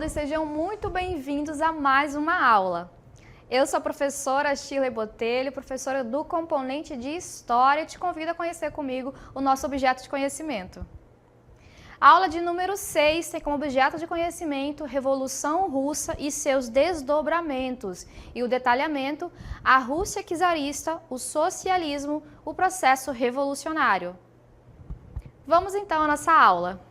todos, sejam muito bem-vindos a mais uma aula. Eu sou a professora Shirley Botelho, professora do componente de História, e te convido a conhecer comigo o nosso objeto de conhecimento. A aula de número 6 tem como objeto de conhecimento Revolução Russa e seus desdobramentos e o detalhamento, a Rússia czarista, o socialismo, o processo revolucionário. Vamos então à nossa aula.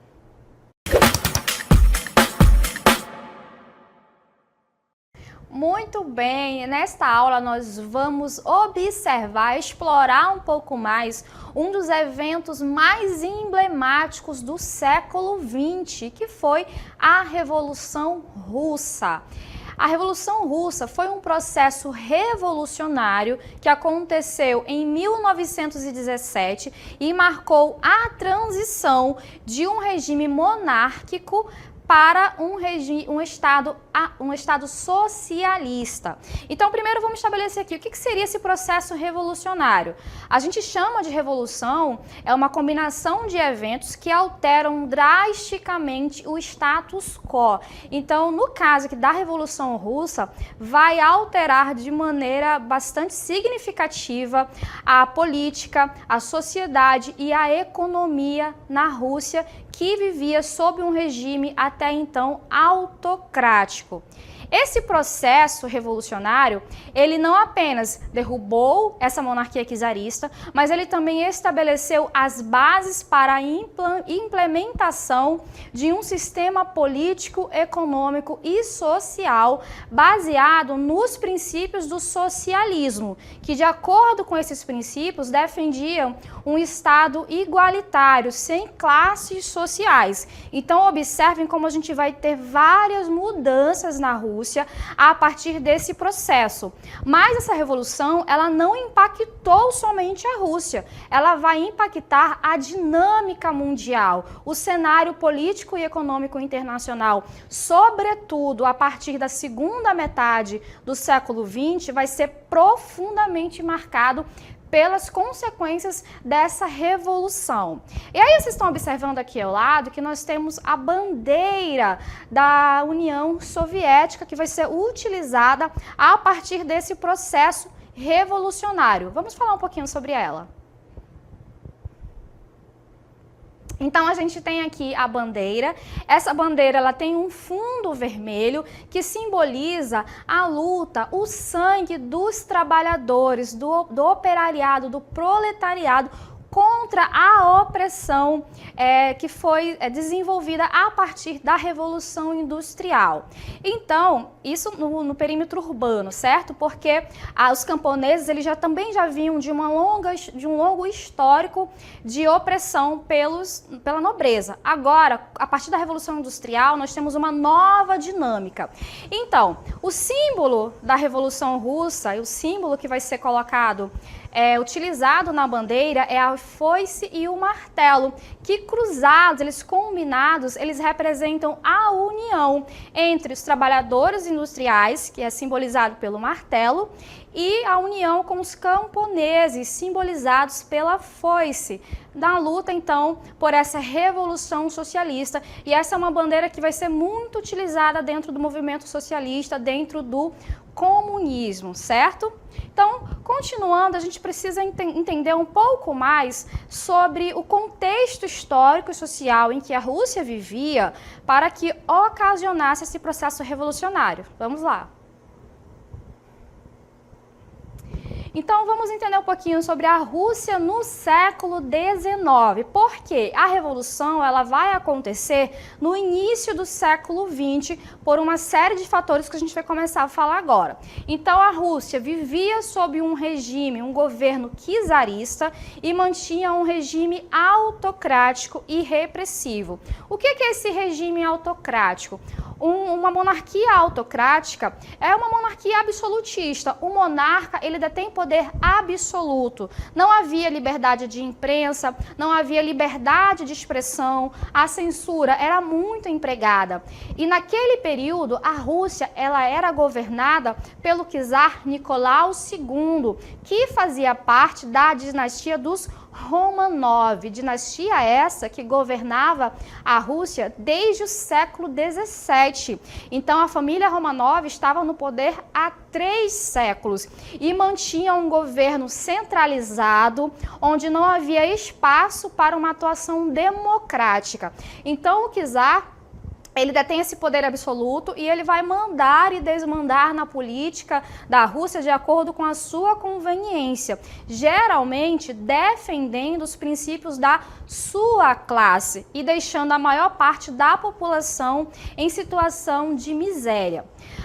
Muito bem, nesta aula nós vamos observar, explorar um pouco mais um dos eventos mais emblemáticos do século XX, que foi a Revolução Russa. A Revolução Russa foi um processo revolucionário que aconteceu em 1917 e marcou a transição de um regime monárquico para um estado socialista. Então, primeiro vamos estabelecer aqui o que seria esse processo revolucionário. A gente chama de revolução, é uma combinação de eventos que alteram drasticamente o status quo. Então, no caso aqui da Revolução Russa, vai alterar de maneira bastante significativa a política, a sociedade e a economia na Rússia, que vivia sob um regime até então autocrático. Esse processo revolucionário, ele não apenas derrubou essa monarquia czarista, mas ele também estabeleceu as bases para a implementação de um sistema político, econômico e social baseado nos princípios do socialismo, que de acordo com esses princípios defendiam um Estado igualitário, sem classes sociais. Então observem como a gente vai ter várias mudanças na Rússia a partir desse processo. Mas essa revolução, ela não impactou somente a Rússia, ela vai impactar a dinâmica mundial, o cenário político e econômico internacional, sobretudo a partir da segunda metade do século XX, vai ser profundamente marcado pelas consequências dessa revolução. E aí vocês estão observando aqui ao lado que nós temos a bandeira da União Soviética que vai ser utilizada a partir desse processo revolucionário. Vamos falar um pouquinho sobre ela. Então a gente tem aqui a bandeira, essa bandeira ela tem um fundo vermelho que simboliza a luta, o sangue dos trabalhadores, do operariado, do proletariado, contra a opressão que foi desenvolvida a partir da Revolução Industrial. Então, isso no perímetro urbano, certo? Porque os camponeses eles também já vinham de um longo histórico de opressão pela nobreza. Agora, a partir da Revolução Industrial, nós temos uma nova dinâmica. Então, o símbolo da Revolução Russa, e o símbolo que vai ser colocado utilizado na bandeira é a foice e o martelo, que cruzados, eles combinados, eles representam a união entre os trabalhadores industriais, que é simbolizado pelo martelo, e a união com os camponeses, simbolizados pela foice, na luta, então, por essa revolução socialista. E essa é uma bandeira que vai ser muito utilizada dentro do movimento socialista, dentro do comunismo, certo? Então, continuando, a gente precisa entender um pouco mais sobre o contexto histórico e social em que a Rússia vivia para que ocasionasse esse processo revolucionário. Vamos lá. Então vamos entender um pouquinho sobre a Rússia no século XIX, porque a Revolução ela vai acontecer no início do século XX por uma série de fatores que a gente vai começar a falar agora. Então a Rússia vivia sob um regime, um governo czarista e mantinha um regime autocrático e repressivo. O que é esse regime autocrático? Uma monarquia autocrática é uma monarquia absolutista. O monarca, ele detém poder absoluto. Não havia liberdade de imprensa, não havia liberdade de expressão, a censura era muito empregada. E naquele período, a Rússia, ela era governada pelo czar Nicolau II, que fazia parte da dinastia dos Romanov, dinastia essa que governava a Rússia desde o século XVII. Então a família Romanov estava no poder há 3 séculos e mantinha um governo centralizado, onde não havia espaço para uma atuação democrática. Então o czar, ele detém esse poder absoluto e ele vai mandar e desmandar na política da Rússia de acordo com a sua conveniência, geralmente defendendo os princípios da sua classe e deixando a maior parte da população em situação de miséria.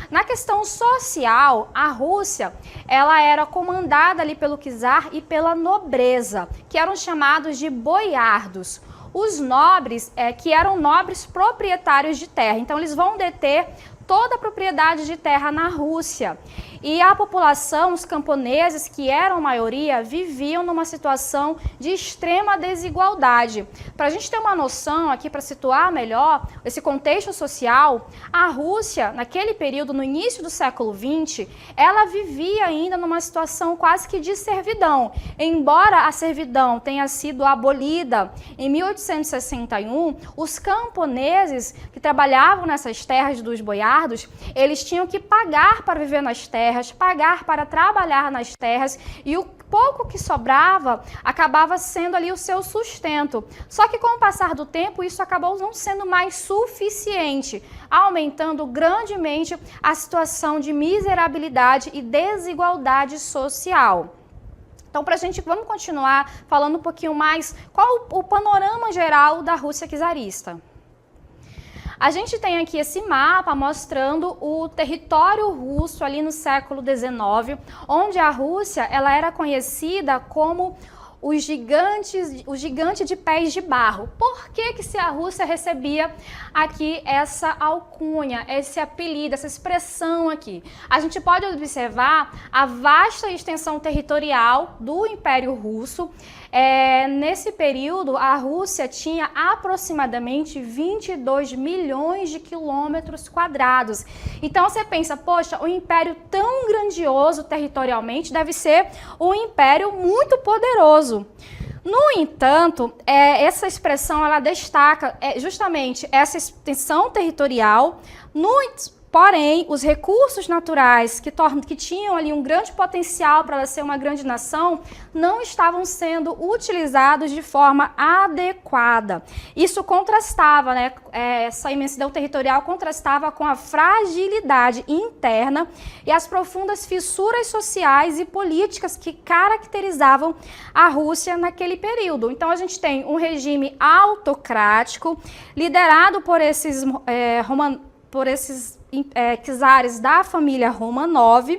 Na questão social, a Rússia, ela era comandada ali pelo czar e pela nobreza, que eram chamados de boiardos. Os nobres, que eram nobres proprietários de terra, então eles vão deter toda a propriedade de terra na Rússia. E a população, os camponeses, que eram maioria, viviam numa situação de extrema desigualdade. Para a gente ter uma noção aqui, para situar melhor esse contexto social, a Rússia, naquele período, no início do século XX, ela vivia ainda numa situação quase que de servidão. Embora a servidão tenha sido abolida em 1861, os camponeses que trabalhavam nessas terras dos boiardos, eles tinham que pagar para viver nas terras, pagar para trabalhar nas terras, e o pouco que sobrava acabava sendo ali o seu sustento. Só que com o passar do tempo isso acabou não sendo mais suficiente, aumentando grandemente a situação de miserabilidade e desigualdade social. Então, vamos continuar falando um pouquinho mais qual o panorama geral da Rússia czarista. A gente tem aqui esse mapa mostrando o território russo ali no século XIX, onde a Rússia ela era conhecida como o gigante de pés de barro. Por que se a Rússia recebia aqui essa alcunha, esse apelido, essa expressão aqui? A gente pode observar a vasta extensão territorial do Império Russo. Nesse período, a Rússia tinha aproximadamente 22 milhões de quilômetros quadrados. Então você pensa, poxa, um império tão grandioso territorialmente deve ser um império muito poderoso. No entanto, essa expressão ela destaca justamente essa extensão territorial. Porém, os recursos naturais que tinham ali um grande potencial para ela ser uma grande nação não estavam sendo utilizados de forma adequada. Isso contrastava, essa imensidão territorial contrastava com a fragilidade interna e as profundas fissuras sociais e políticas que caracterizavam a Rússia naquele período. Então, a gente tem um regime autocrático liderado por esses czares da família Romanov,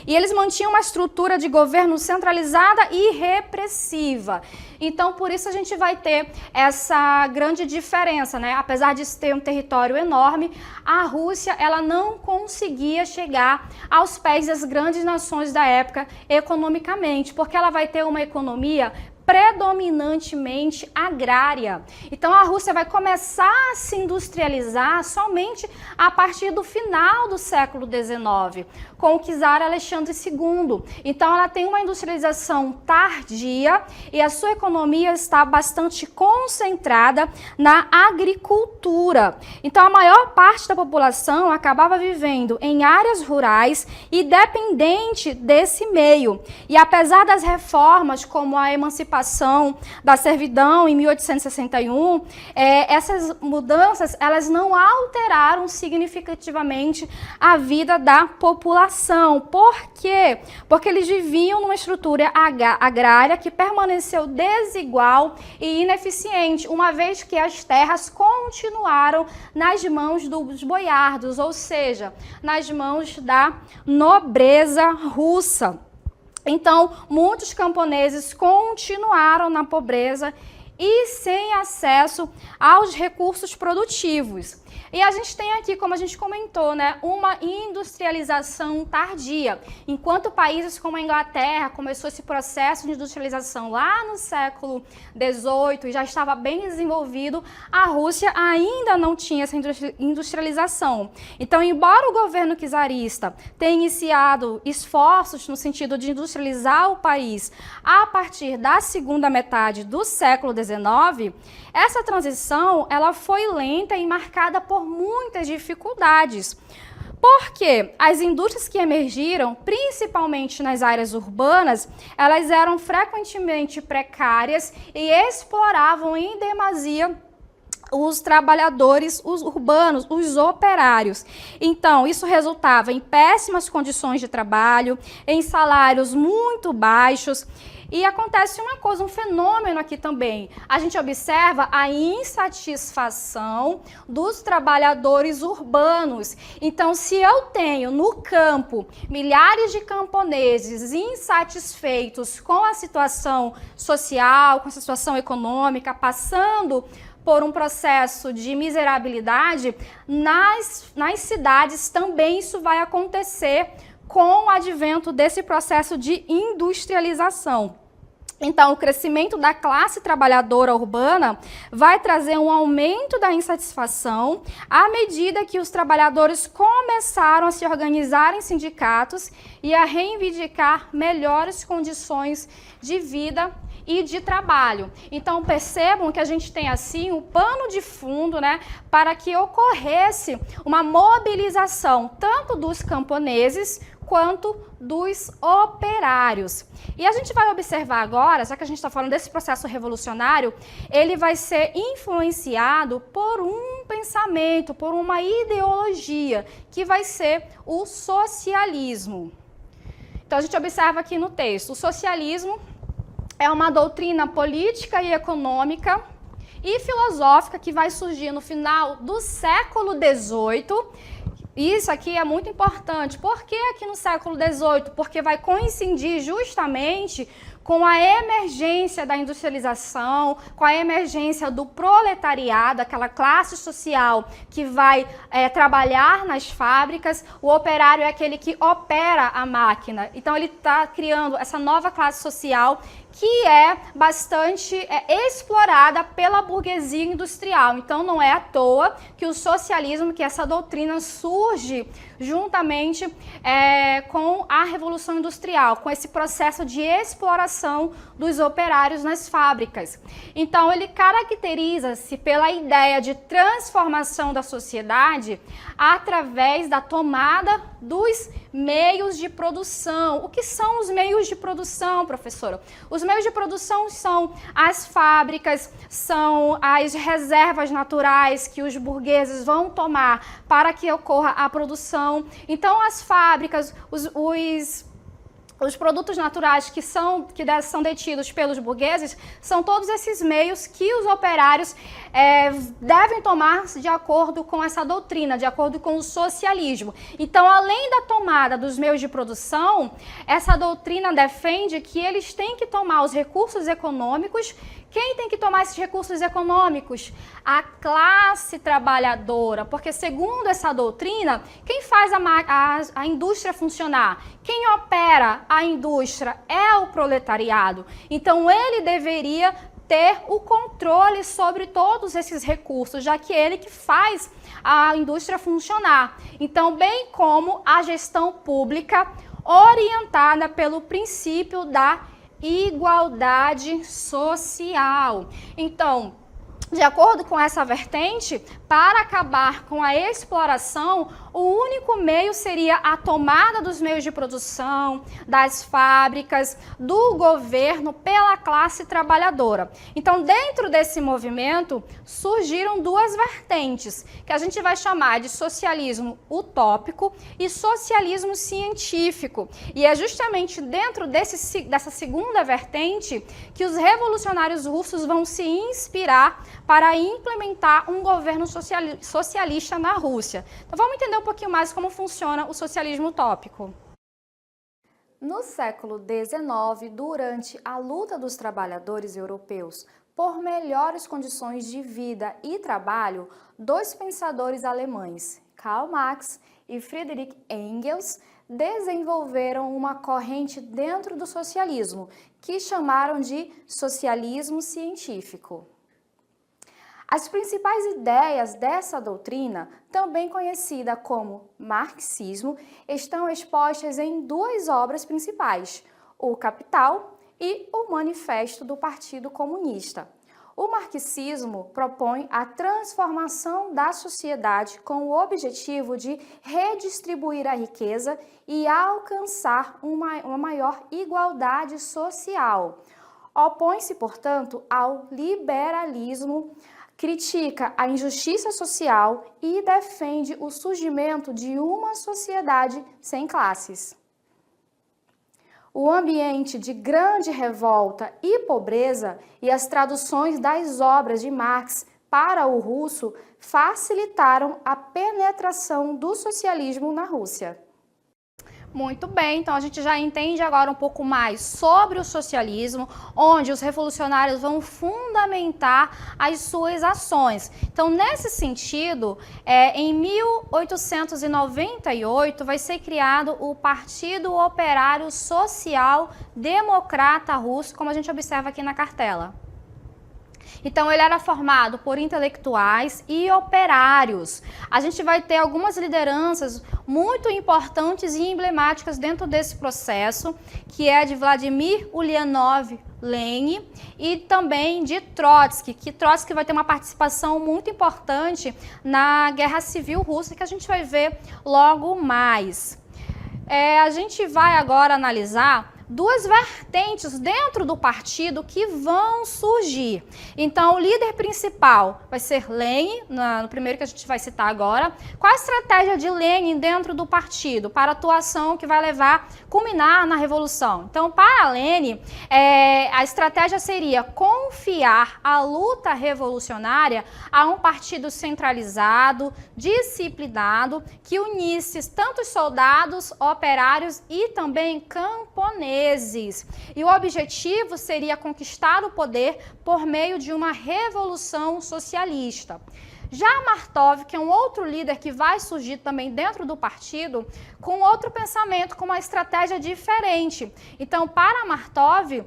e eles mantinham uma estrutura de governo centralizada e repressiva. Então, por isso a gente vai ter essa grande diferença, Apesar de ter um território enorme, a Rússia ela não conseguia chegar aos pés das grandes nações da época economicamente, porque ela vai ter uma economia predominantemente agrária. Então a Rússia vai começar a se industrializar somente a partir do final do século XIX, com o czar Alexandre II. Então ela tem uma industrialização tardia e a sua economia está bastante concentrada na agricultura. Então a maior parte da população acabava vivendo em áreas rurais e dependente desse meio. E apesar das reformas como a emancipação da servidão em 1861, essas mudanças elas não alteraram significativamente a vida da população. Por quê? Porque eles viviam numa estrutura agrária que permaneceu desigual e ineficiente, uma vez que as terras continuaram nas mãos dos boiardos, ou seja, nas mãos da nobreza russa. Então, muitos camponeses continuaram na pobreza e sem acesso aos recursos produtivos. E a gente tem aqui, como a gente comentou, né, uma industrialização tardia. Enquanto países como a Inglaterra começou esse processo de industrialização lá no século XVIII e já estava bem desenvolvido, a Rússia ainda não tinha essa industrialização. Então, embora o governo czarista tenha iniciado esforços no sentido de industrializar o país a partir da segunda metade do século XIX, essa transição ela foi lenta e marcada por muitas dificuldades. Porque as indústrias que emergiram, principalmente nas áreas urbanas, elas eram frequentemente precárias e exploravam em demasia os trabalhadores, os urbanos, os operários. Então, isso resultava em péssimas condições de trabalho, em salários muito baixos. E acontece uma coisa, um fenômeno aqui também. A gente observa a insatisfação dos trabalhadores urbanos. Então, se eu tenho no campo milhares de camponeses insatisfeitos com a situação social, com a situação econômica, passando por um processo de miserabilidade, nas cidades também isso vai acontecer com o advento desse processo de industrialização. Então, o crescimento da classe trabalhadora urbana vai trazer um aumento da insatisfação à medida que os trabalhadores começaram a se organizar em sindicatos e a reivindicar melhores condições de vida e de trabalho. Então, percebam que a gente tem assim o pano de fundo, né, para que ocorresse uma mobilização tanto dos camponeses quanto dos operários. E a gente vai observar agora, já que a gente está falando desse processo revolucionário, ele vai ser influenciado por um pensamento, por uma ideologia, que vai ser o socialismo. Então, a gente observa aqui no texto, o socialismo é uma doutrina política e econômica e filosófica que vai surgir no final do século XVIII. Isso aqui é muito importante. Por que aqui no século XVIII? Porque vai coincidir justamente com a emergência da industrialização, com a emergência do proletariado, aquela classe social que vai trabalhar nas fábricas. O operário é aquele que opera a máquina. Então, ele está criando essa nova classe social que é bastante explorada pela burguesia industrial. Então, não é à toa que o socialismo, que essa doutrina surge juntamente com a Revolução Industrial, com esse processo de exploração dos operários nas fábricas. Então, ele caracteriza-se pela ideia de transformação da sociedade através da tomada dos meios de produção. O que são os meios de produção, professora? Os meios de produção são as fábricas, são as reservas naturais que os burgueses vão tomar para que ocorra a produção. Então, as fábricas, os produtos naturais que são detidos pelos burgueses são todos esses meios que os operários devem tomar de acordo com essa doutrina, de acordo com o socialismo. Então, além da tomada dos meios de produção, essa doutrina defende que eles têm que tomar os recursos econômicos. Quem tem que tomar esses recursos econômicos? A classe trabalhadora, porque segundo essa doutrina, quem faz a indústria funcionar? Quem opera a indústria é o proletariado. Então, ele deveria ter o controle sobre todos esses recursos, já que é ele que faz a indústria funcionar. Então, bem como a gestão pública orientada pelo princípio da igualdade social. Então, de acordo com essa vertente, para acabar com a exploração, o único meio seria a tomada dos meios de produção, das fábricas, do governo pela classe trabalhadora. Então, dentro desse movimento, surgiram duas vertentes, que a gente vai chamar de socialismo utópico e socialismo científico. E é justamente dentro dessa segunda vertente que os revolucionários russos vão se inspirar para implementar um governo socialista na Rússia. Então, vamos entender um pouquinho mais como funciona o socialismo utópico. No século XIX, durante a luta dos trabalhadores europeus por melhores condições de vida e trabalho, dois pensadores alemães, Karl Marx e Friedrich Engels, desenvolveram uma corrente dentro do socialismo, que chamaram de socialismo científico. As principais ideias dessa doutrina, também conhecida como marxismo, estão expostas em duas obras principais, o Capital e o Manifesto do Partido Comunista. O marxismo propõe a transformação da sociedade com o objetivo de redistribuir a riqueza e alcançar uma maior igualdade social. Opõe-se, portanto, ao liberalismo, critica a injustiça social e defende o surgimento de uma sociedade sem classes. O ambiente de grande revolta e pobreza e as traduções das obras de Marx para o russo facilitaram a penetração do socialismo na Rússia. Muito bem, então a gente já entende agora um pouco mais sobre o socialismo, onde os revolucionários vão fundamentar as suas ações. Então, nesse sentido, em 1898 vai ser criado o Partido Operário Social Democrata Russo, como a gente observa aqui na cartela. Então, ele era formado por intelectuais e operários. A gente vai ter algumas lideranças muito importantes e emblemáticas dentro desse processo, que é de Vladimir Ulyanov Lenin e também de Trotsky, que Trotsky vai ter uma participação muito importante na Guerra Civil Russa, que a gente vai ver logo mais. A gente vai agora analisar duas vertentes dentro do partido que vão surgir. Então, o líder principal vai ser Lenin, no primeiro que a gente vai citar agora. Qual a estratégia de Lenin dentro do partido para a atuação que vai culminar na Revolução? Então, para Lenin, a estratégia seria confiar a luta revolucionária a um partido centralizado, disciplinado, que unisse tanto os soldados, operários e também camponeses. E o objetivo seria conquistar o poder por meio de uma revolução socialista. Já Martov, que é um outro líder que vai surgir também dentro do partido, com outro pensamento, com uma estratégia diferente. Então, para Martov,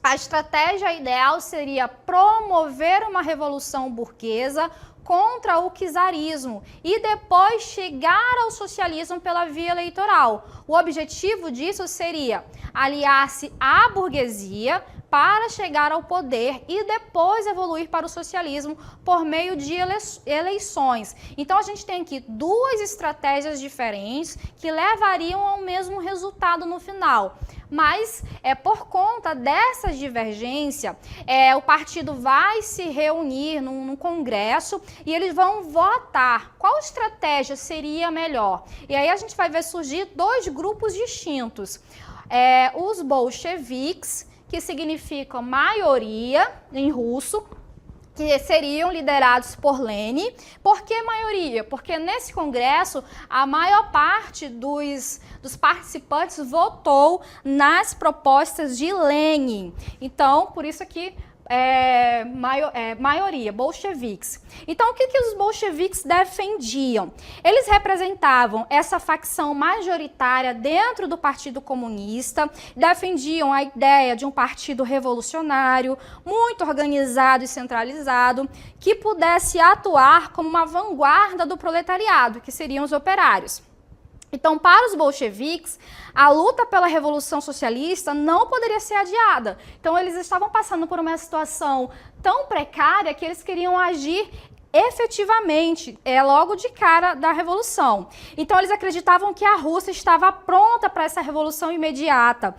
a estratégia ideal seria promover uma revolução burguesa contra o czarismo e depois chegar ao socialismo pela via eleitoral. O objetivo disso seria aliar-se à burguesia para chegar ao poder e depois evoluir para o socialismo por meio de eleições. Então, a gente tem aqui duas estratégias diferentes que levariam ao mesmo resultado no final. Mas, por conta dessa divergência, o partido vai se reunir num congresso e eles vão votar qual estratégia seria melhor. E aí a gente vai ver surgir dois grupos distintos. Os bolcheviques, que significa maioria em russo, que seriam liderados por Lenin. Por que maioria? Porque nesse congresso a maior parte dos participantes votou nas propostas de Lenin. Então, por isso aqui maioria, bolcheviques. Então, o que os bolcheviques defendiam? Eles representavam essa facção majoritária dentro do Partido Comunista, defendiam a ideia de um partido revolucionário, muito organizado e centralizado, que pudesse atuar como uma vanguarda do proletariado, que seriam os operários. Então, para os bolcheviques, a luta pela Revolução Socialista não poderia ser adiada. Então, eles estavam passando por uma situação tão precária que eles queriam agir efetivamente, logo de cara da Revolução. Então, eles acreditavam que a Rússia estava pronta para essa revolução imediata,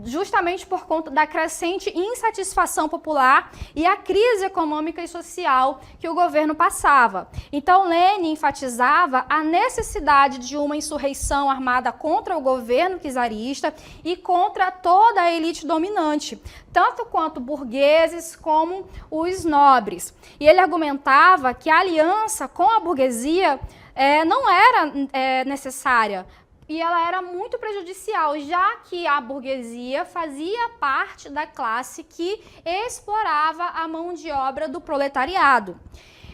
justamente por conta da crescente insatisfação popular e a crise econômica e social que o governo passava. Então, Lenin enfatizava a necessidade de uma insurreição armada contra o governo czarista e contra toda a elite dominante, tanto quanto burgueses como os nobres. E ele argumentava que a aliança com a burguesia não era necessária, e ela era muito prejudicial, já que a burguesia fazia parte da classe que explorava a mão de obra do proletariado.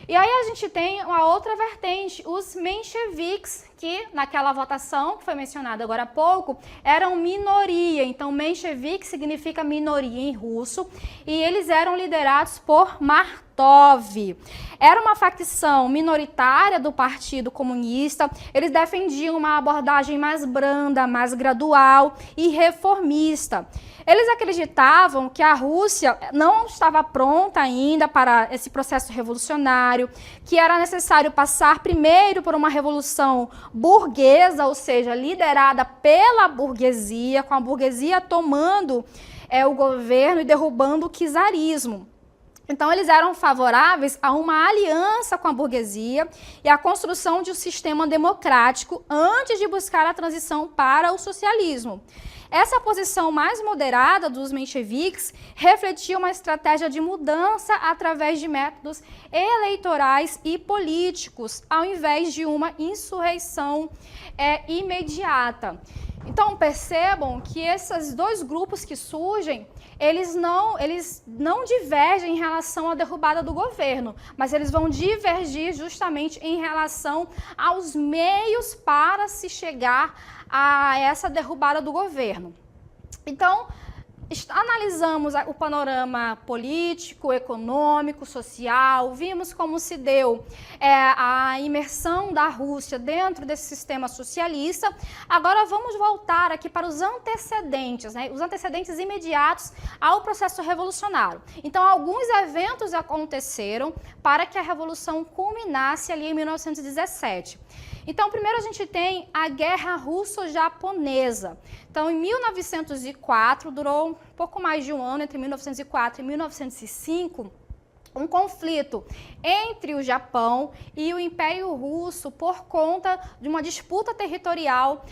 E aí a gente tem uma outra vertente, os mencheviques, que naquela votação que foi mencionada agora há pouco, eram minoria. Então, menchevique significa minoria em russo, e eles eram liderados por Martov. Era uma facção minoritária do Partido Comunista, eles defendiam uma abordagem mais branda, mais gradual e reformista. Eles acreditavam que a Rússia não estava pronta ainda para esse processo revolucionário, que era necessário passar primeiro por uma revolução burguesa, ou seja, liderada pela burguesia, com a burguesia tomando o governo e derrubando o czarismo. Então, eles eram favoráveis a uma aliança com a burguesia e a construção de um sistema democrático antes de buscar a transição para o socialismo. Essa posição mais moderada dos mencheviques refletia uma estratégia de mudança através de métodos eleitorais e políticos, ao invés de uma insurreição imediata. Então, percebam que esses dois grupos que surgem, eles não divergem em relação à derrubada do governo, mas eles vão divergir justamente em relação aos meios para se chegar a essa derrubada do governo. Então, analisamos o panorama político, econômico, social, vimos como se deu a imersão da Rússia dentro desse sistema socialista. Agora vamos voltar aqui para os antecedentes, né? Os antecedentes imediatos ao processo revolucionário. Então, alguns eventos aconteceram para que a Revolução culminasse ali em 1917. Então, primeiro a gente tem a Guerra Russo-Japonesa. Então, em 1904, durou um pouco mais de um ano, entre 1904 e 1905, um conflito entre o Japão e o Império Russo por conta de uma disputa territorial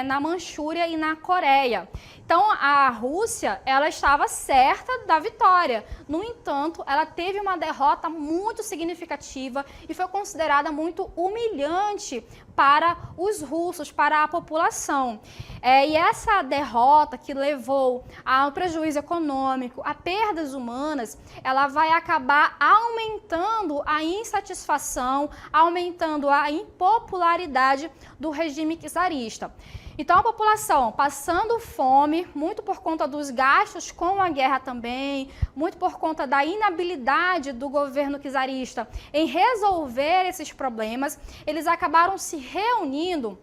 na Manchúria e na Coreia. Então, a Rússia, ela estava certa da vitória. No entanto, ela teve uma derrota muito significativa e foi considerada muito humilhante para os russos, para a população. E essa derrota que levou ao prejuízo econômico, a perdas humanas, ela vai acabar aumentando a insatisfação, aumentando a impopularidade do regime czarista. Então, a população passando fome, muito por conta dos gastos com a guerra também, muito por conta da inabilidade do governo czarista em resolver esses problemas, eles acabaram se reunindo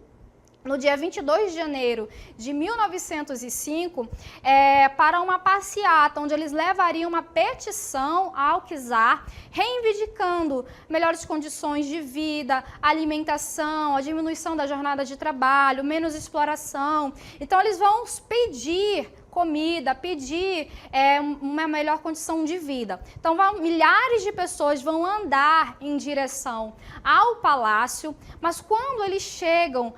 no dia 22 de janeiro de 1905, para uma passeata, onde eles levariam uma petição ao czar, reivindicando melhores condições de vida, alimentação, a diminuição da jornada de trabalho, menos exploração. Então, eles vão pedir comida, pedir uma melhor condição de vida. Então, milhares de pessoas vão andar em direção ao palácio, mas quando eles chegam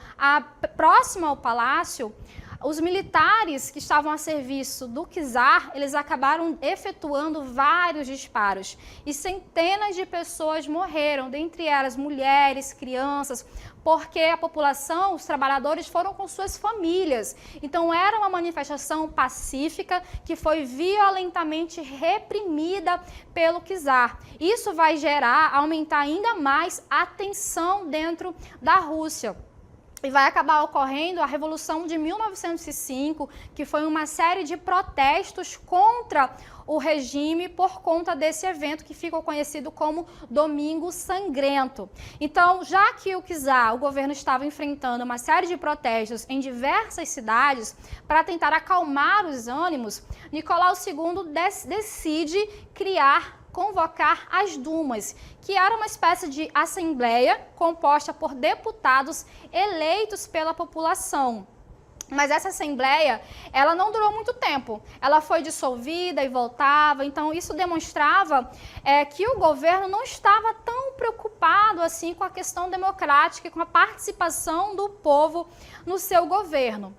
próximo ao palácio, os militares que estavam a serviço do czar, eles acabaram efetuando vários disparos e centenas de pessoas morreram, dentre elas mulheres, crianças, porque a população, os trabalhadores foram com suas famílias. Então, era uma manifestação pacífica que foi violentamente reprimida pelo czar. Isso vai aumentar ainda mais a tensão dentro da Rússia. E vai acabar ocorrendo a Revolução de 1905, que foi uma série de protestos contra o regime por conta desse evento que ficou conhecido como Domingo Sangrento. Então, já que o czar, o governo, estava enfrentando uma série de protestos em diversas cidades para tentar acalmar os ânimos, Nicolau II decide convocar as Dumas, que era uma espécie de assembleia composta por deputados eleitos pela população. Mas essa assembleia, ela não durou muito tempo. Ela foi dissolvida e voltava. Então, isso demonstrava que o governo não estava tão preocupado assim com a questão democrática e com a participação do povo no seu governo.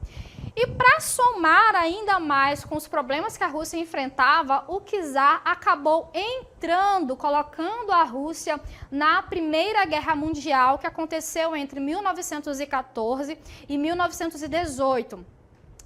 E para somar ainda mais com os problemas que a Rússia enfrentava, o czar acabou entrando, colocando a Rússia na Primeira Guerra Mundial, que aconteceu entre 1914 e 1918.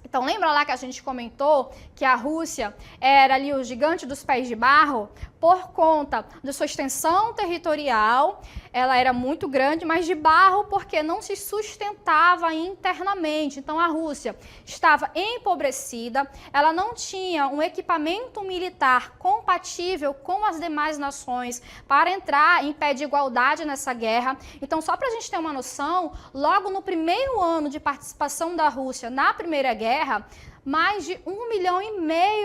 Então, lembra lá que a gente comentou que a Rússia era ali o gigante dos pés de barro? Por conta de sua extensão territorial, ela era muito grande, mas de barro porque não se sustentava internamente. Então, a Rússia estava empobrecida, ela não tinha um equipamento militar compatível com as demais nações para entrar em pé de igualdade nessa guerra. Então, só para a gente ter uma noção, logo no primeiro ano de participação da Rússia na Primeira Guerra, mais de 1,5 milhão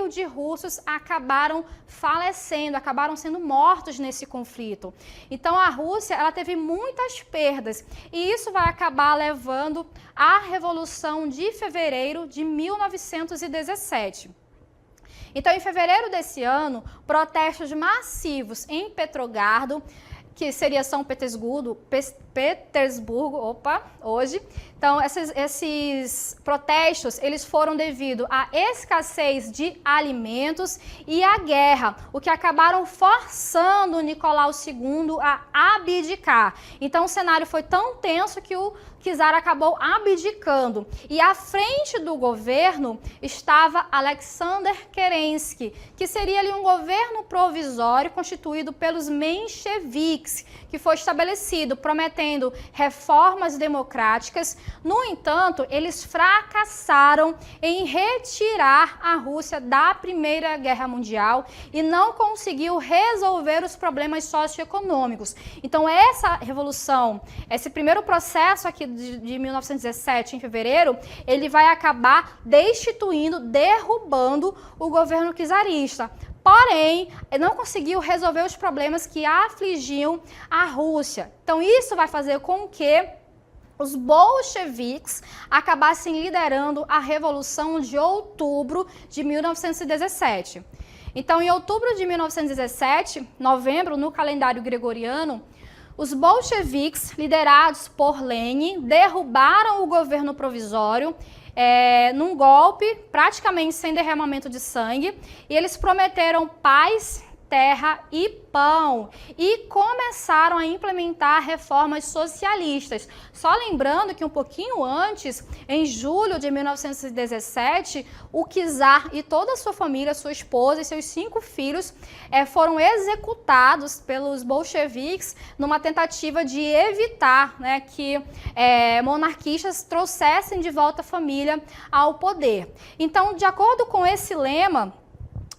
de russos acabaram falecendo, acabaram sendo mortos nesse conflito. Então a Rússia, ela teve muitas perdas e isso vai acabar levando à Revolução de Fevereiro de 1917. Então, em fevereiro desse ano, protestos massivos em Petrogrado, que seria São Petersburgo, hoje. Então, esses protestos, eles foram devido à escassez de alimentos e à guerra, o que acabaram forçando Nicolau II a abdicar. Então, o cenário foi tão tenso que o czar acabou abdicando. E à frente do governo estava Alexander Kerensky, que seria ali um governo provisório constituído pelos mencheviques, que foi estabelecido prometendo reformas democráticas. No entanto, eles fracassaram em retirar a Rússia da Primeira Guerra Mundial e não conseguiu resolver os problemas socioeconômicos. Então, essa revolução, esse primeiro processo aqui de 1917, em fevereiro, ele vai acabar destituindo, derrubando o governo czarista. Porém, não conseguiu resolver os problemas que afligiam a Rússia. Então, isso vai fazer com que os bolcheviques acabassem liderando a Revolução de Outubro de 1917. Então, em outubro de 1917, novembro, no calendário gregoriano, os bolcheviques, liderados por Lenin, derrubaram o governo provisório num golpe praticamente sem derramamento de sangue, e eles prometeram paz, terra e pão e começaram a implementar reformas socialistas. Só lembrando que um pouquinho antes, em julho de 1917, o czar e toda a sua família, sua esposa e seus 5 filhos foram executados pelos bolcheviques numa tentativa de evitar, né, que monarquistas trouxessem de volta a família ao poder. Então, de acordo com esse lema,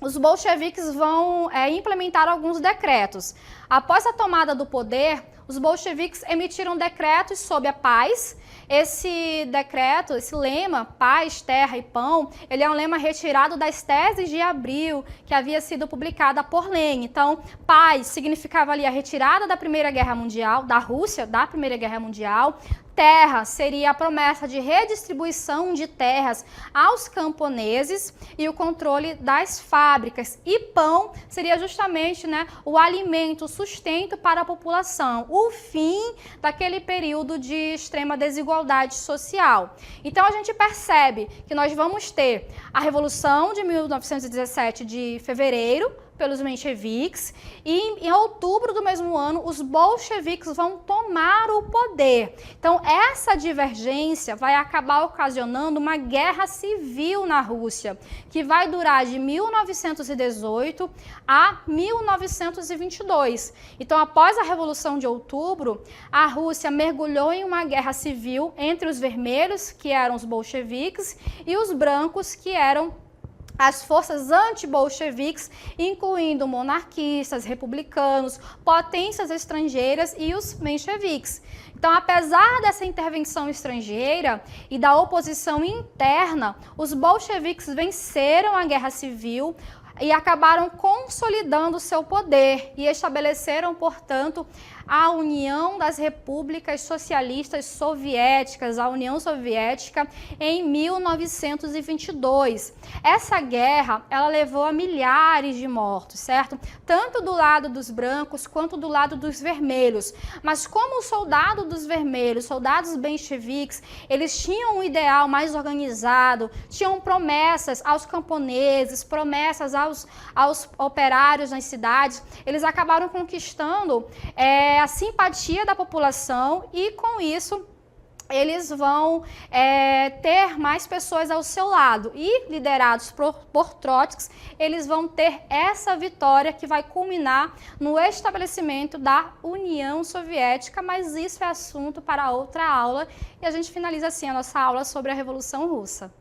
os bolcheviques vão implementar alguns decretos. Após a tomada do poder, os bolcheviques emitiram decretos sobre a paz. Esse decreto, esse lema, paz, terra e pão, ele é um lema retirado das teses de Abril, que havia sido publicada por Lenin. Então, paz significava ali a retirada da Primeira Guerra Mundial, da Rússia, da Primeira Guerra Mundial. Terra seria a promessa de redistribuição de terras aos camponeses e o controle das fábricas. E pão seria justamente, né, o alimento, o sustento para a população, o fim daquele período de extrema desigualdade social. Então a gente percebe que nós vamos ter a Revolução de 1917 de fevereiro, pelos mencheviques, e em outubro do mesmo ano os bolcheviques vão tomar o poder. Então essa divergência vai acabar ocasionando uma guerra civil na Rússia, que vai durar de 1918 a 1922. Então, após a Revolução de Outubro, a Rússia mergulhou em uma guerra civil entre os vermelhos, que eram os bolcheviques, e os brancos, que eram as forças anti-bolcheviques, incluindo monarquistas, republicanos, potências estrangeiras e os mencheviques. Então, apesar dessa intervenção estrangeira e da oposição interna, os bolcheviques venceram a guerra civil e acabaram consolidando seu poder e estabeleceram, portanto, a União das Repúblicas Socialistas Soviéticas, a União Soviética, em 1922. Essa guerra, ela levou a milhares de mortos, certo? Tanto do lado dos brancos quanto do lado dos vermelhos. Mas como o soldado dos vermelhos, soldados bolcheviques, eles tinham um ideal mais organizado, tinham promessas aos camponeses, promessas aos operários nas cidades, eles acabaram conquistando a simpatia da população e, com isso, eles vão ter mais pessoas ao seu lado e, liderados por Trotsky, eles vão ter essa vitória que vai culminar no estabelecimento da União Soviética, mas isso é assunto para outra aula e a gente finaliza assim a nossa aula sobre a Revolução Russa.